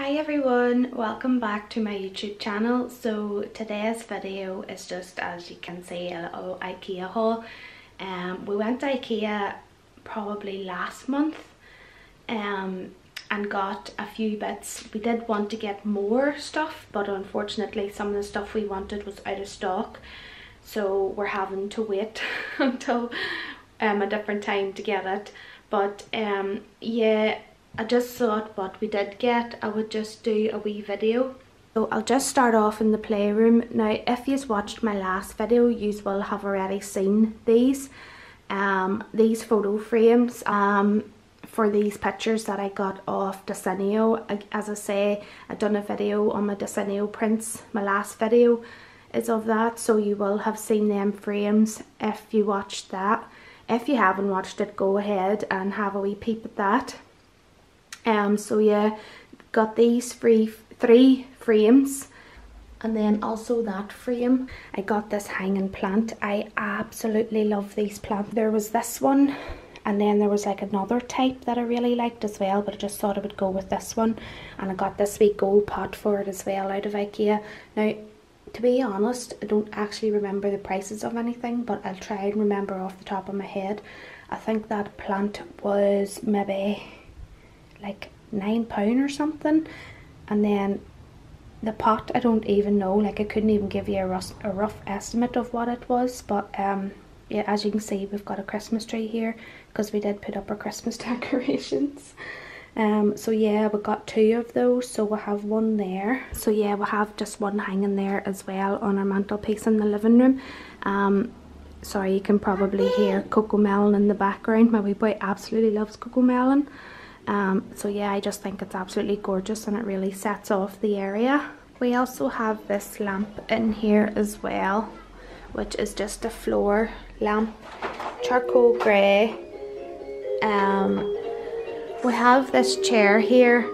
Hi everyone, welcome back to my YouTube channel. So today's video is just, as you can see, a little IKEA haul. We went to IKEA probably last month and got a few bits. We did want to get more stuff, but unfortunately some of the stuff we wanted was out of stock, so we're having to wait until a different time to get it. But yeah, I just thought what we did get, I would just do a wee video. So I'll just start off in the playroom. Now if you've watched my last video, you will have already seen these photo frames for these pictures that I got off Desenio. As I say, I've done a video on my Desenio prints. My last video is of that, so you will have seen them frames if you watched that. If you haven't watched it, go ahead and have a wee peep at that. So yeah, got these three frames, and then also that frame. I got this hanging plant. I absolutely love these plants. There was this one, and then there was like another type that I really liked as well, but I just thought I would go with this one, and I got this wee gold pot for it as well out of IKEA. Now to be honest, I don't actually remember the prices of anything, but I'll try and remember off the top of my head. I think that plant was maybe like £9 or something, and then the pot, I don't even know, like I couldn't even give you a rough estimate of what it was. But yeah, as you can see, we've got a Christmas tree here because we did put up our Christmas decorations. So yeah, we got two of those, so we'll have one there. So yeah, we'll have just one hanging there as well on our mantelpiece in the living room. Sorry, you can probably hear Cocomelon in the background. My wee boy absolutely loves Cocomelon. So yeah, I just think it's absolutely gorgeous and it really sets off the area. We also have this lamp in here as well, which is just a floor lamp, charcoal grey. We have this chair here.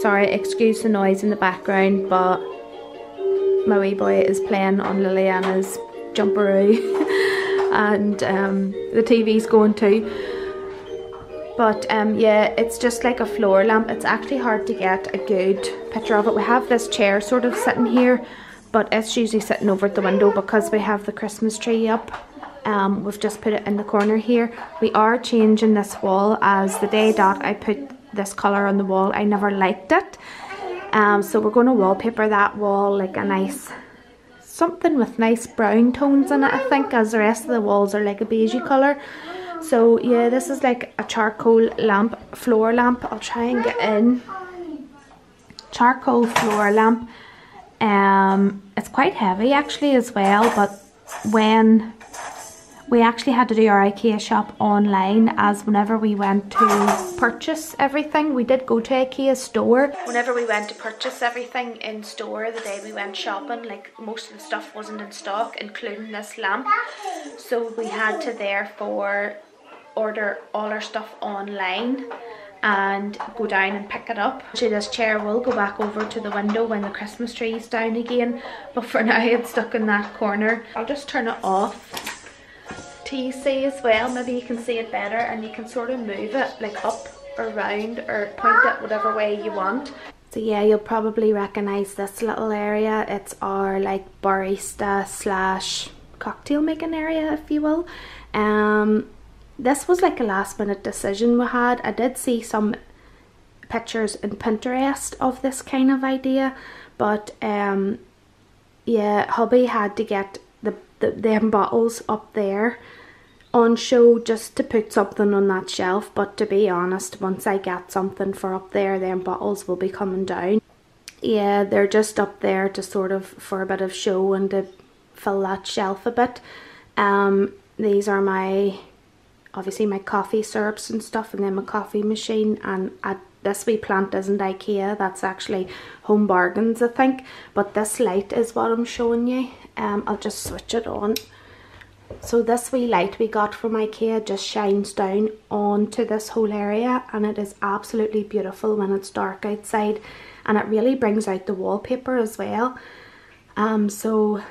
Sorry, excuse the noise in the background, but my wee boy is playing on Liliana's jumperoo and the TV's going too. But yeah, it's just like a floor lamp. It's actually hard to get a good picture of it. We have this chair sort of sitting here, but it's usually sitting over at the window because we have the Christmas tree up. We've just put it in the corner here. We are changing this wall, as the day that I put this colour on the wall, I never liked it. So we're going to wallpaper that wall like a nice, something with nice brown tones in it, I think, as the rest of the walls are like a beigey colour. So yeah, this is like a charcoal lamp, floor lamp. I'll try and get in. Charcoal floor lamp. It's quite heavy actually as well, but when we actually had to do our IKEA shop online, as whenever we went to purchase everything, we did go to IKEA store. Whenever we went to purchase everything in store the day we went shopping, like most of the stuff wasn't in stock, including this lamp. So we had to therefore order all our stuff online and go down and pick it up. So this chair will go back over to the window when the Christmas tree is down again, but for now it's stuck in that corner. I'll just turn it off to you see as well, maybe you can see it better, and you can sort of move it like up or round or point it whatever way you want. So yeah, you'll probably recognise this little area. It's our like barista slash cocktail making area, if you will. This was like a last minute decision we had. I did see some pictures in Pinterest of this kind of idea, but yeah, hubby had to get them bottles up there on show just to put something on that shelf. But to be honest, once I get something for up there, them bottles will be coming down. Yeah, they're just up there to sort of for a bit of show and to fill that shelf a bit. These are my, obviously my coffee syrups and stuff, and then my coffee machine, and this wee plant isn't IKEA, that's actually Home Bargains I think, but this light is what I'm showing you. I'll just switch it on. So this wee light we got from IKEA just shines down onto this whole area, and it is absolutely beautiful when it's dark outside, and it really brings out the wallpaper as well. So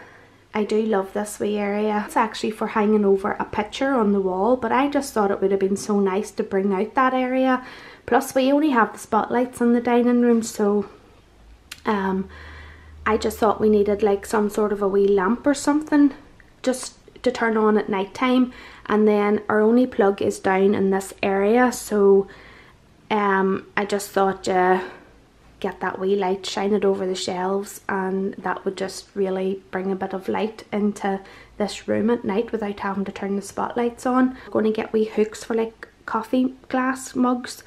I do love this wee area. It's actually for hanging over a picture on the wall, but I just thought it would have been so nice to bring out that area. Plus we only have the spotlights in the dining room, so I just thought we needed like some sort of a wee lamp or something just to turn on at night time, and then our only plug is down in this area, so I just thought get that wee light, shine it over the shelves, and that would just really bring a bit of light into this room at night without having to turn the spotlights on. I'm going to get wee hooks for like coffee glass mugs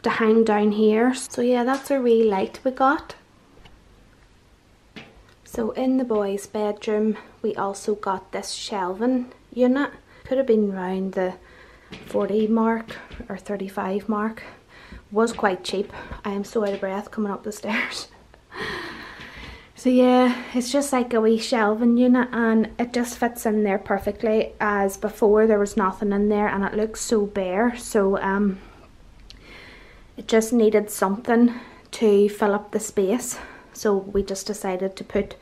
to hang down here. So yeah, that's a wee light we got. So in the boys' bedroom we also got this shelving unit. Could have been around the 40 mark or 35 mark. Was quite cheap. I am so out of breath coming up the stairs. So yeah, it's just like a wee shelving unit, and it just fits in there perfectly, as before there was nothing in there and it looks so bare. So it just needed something to fill up the space, so we just decided to put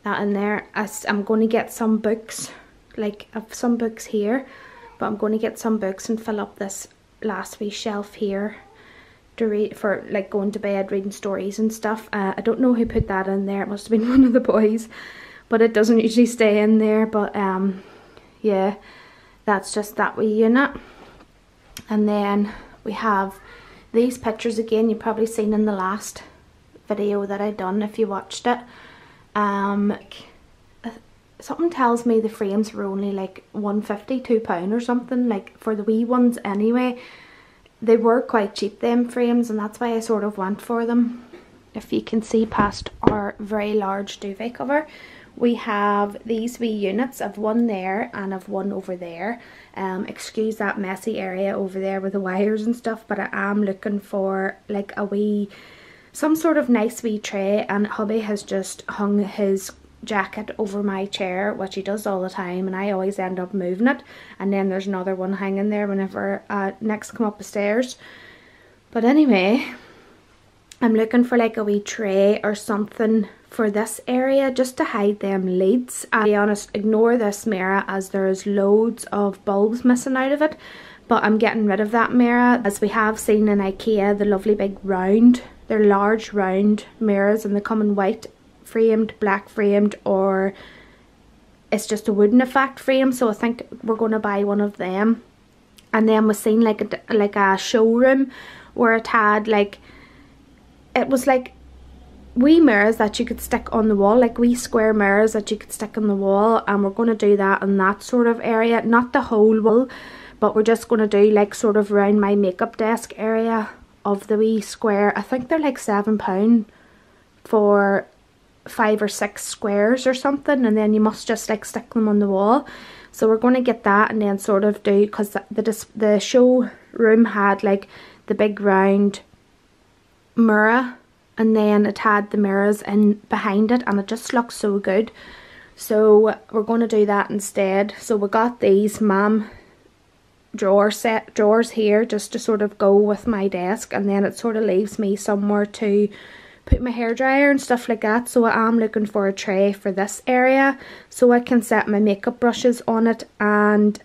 that in there. I'm going to get some books, like I have some books here, but I'm going to get some books and fill up this last wee shelf here to read, for like going to bed, reading stories and stuff. I don't know who put that in there. It must have been one of the boys, but it doesn't usually stay in there. But yeah, that's just that wee unit. And then we have these pictures again. You've probably seen in the last video that I done if you watched it. Something tells me the frames were only like £1.50, £2 or something, like for the wee ones anyway. They were quite cheap, them frames, and that's why I sort of went for them. If you can see past our very large duvet cover, we have these wee units of one there and of one over there. Excuse that messy area over there with the wires and stuff, but I am looking for like a wee, some sort of nice wee tray, and hubby has just hung his jacket over my chair, which he does all the time, and I always end up moving it, and then there's another one hanging there whenever next come up the stairs. But anyway, I'm looking for like a wee tray or something for this area just to hide them lids. And to be honest, ignore this mirror as there's loads of bulbs missing out of it, but I'm getting rid of that mirror, as we have seen in IKEA, the lovely big round, they're large round mirrors, and they come in white framed, black framed, or it's just a wooden effect frame. So I think we're going to buy one of them. And then we've seen like a showroom where it had like, it was like wee mirrors that you could stick on the wall, like wee square mirrors that you could stick on the wall, and we're going to do that in that sort of area, not the whole wall, but we're just going to do like sort of around my makeup desk area of the wee square. I think they're like £7 for 5 or 6 squares or something, and then you must just like stick them on the wall. So we're going to get that, and then sort of do, because the showroom had like the big round mirror, and then it had the mirrors in behind it, and it just looks so good. So we're going to do that instead. So we got these mom drawers here just to sort of go with my desk, and then it sort of leaves me somewhere to put my hairdryer and stuff like that. So I am looking for a tray for this area so I can set my makeup brushes on it, and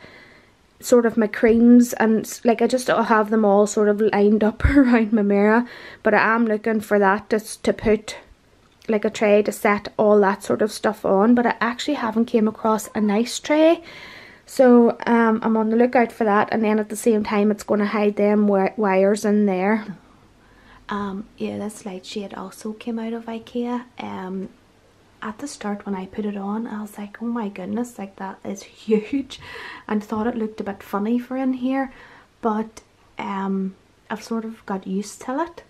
sort of my creams, and like I just don't have them all sort of lined up around my mirror. But I am looking for that just to put like a tray to set all that sort of stuff on, but I actually haven't came across a nice tray. So I'm on the lookout for that, and then at the same time it's going to hide them wires in there. Yeah, this light shade also came out of IKEA. At the start when I put it on, I was like, oh my goodness, like that is huge, and thought it looked a bit funny for in here, but I've sort of got used to it.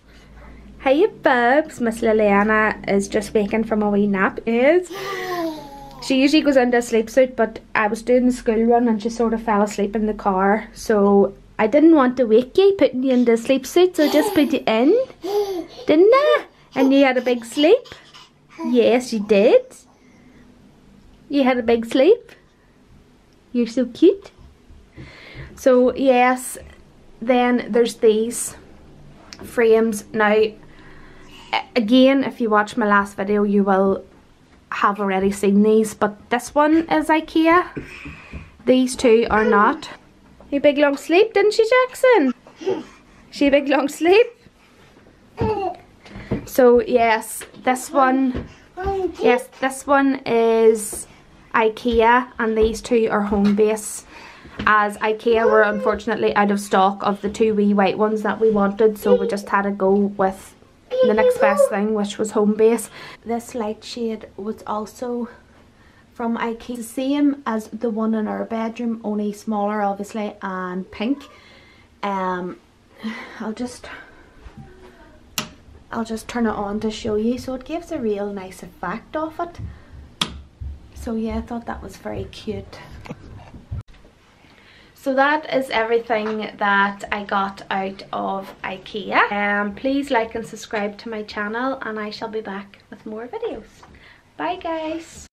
Hiya Bubs, Miss Liliana is just waking from a wee nap. She usually goes into a sleep suit, but I was doing the school run and she sort of fell asleep in the car, so I didn't want to wake you putting you in the sleep suit, so I just put you in, didn't I? And you had a big sleep? Yes, you did. You had a big sleep. You're so cute. So yes, then there's these frames. Now, again, if you watch my last video, you will have already seen these, but this one is IKEA. These two are not. You big long sleep, didn't she, Jackson? She big long sleep? So yes, this one is IKEA, and these two are Homebase, as IKEA were unfortunately out of stock of the two wee white ones that we wanted, so we just had to go with the next best thing, which was Homebase. This light shade was also from IKEA, the same as the one in our bedroom, only smaller obviously, and pink. I'll just turn it on to show you, so it gives a real nice effect of it. So yeah, I thought that was very cute. So that is everything that I got out of IKEA. Please like and subscribe to my channel, and I shall be back with more videos. Bye guys.